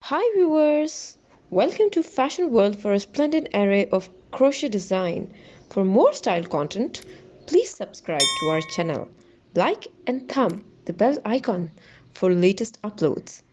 Hi viewers! Welcome to Fashion World for a splendid array of crochet design. For more style content, please subscribe to our channel. Like and thumb the bell icon for latest uploads.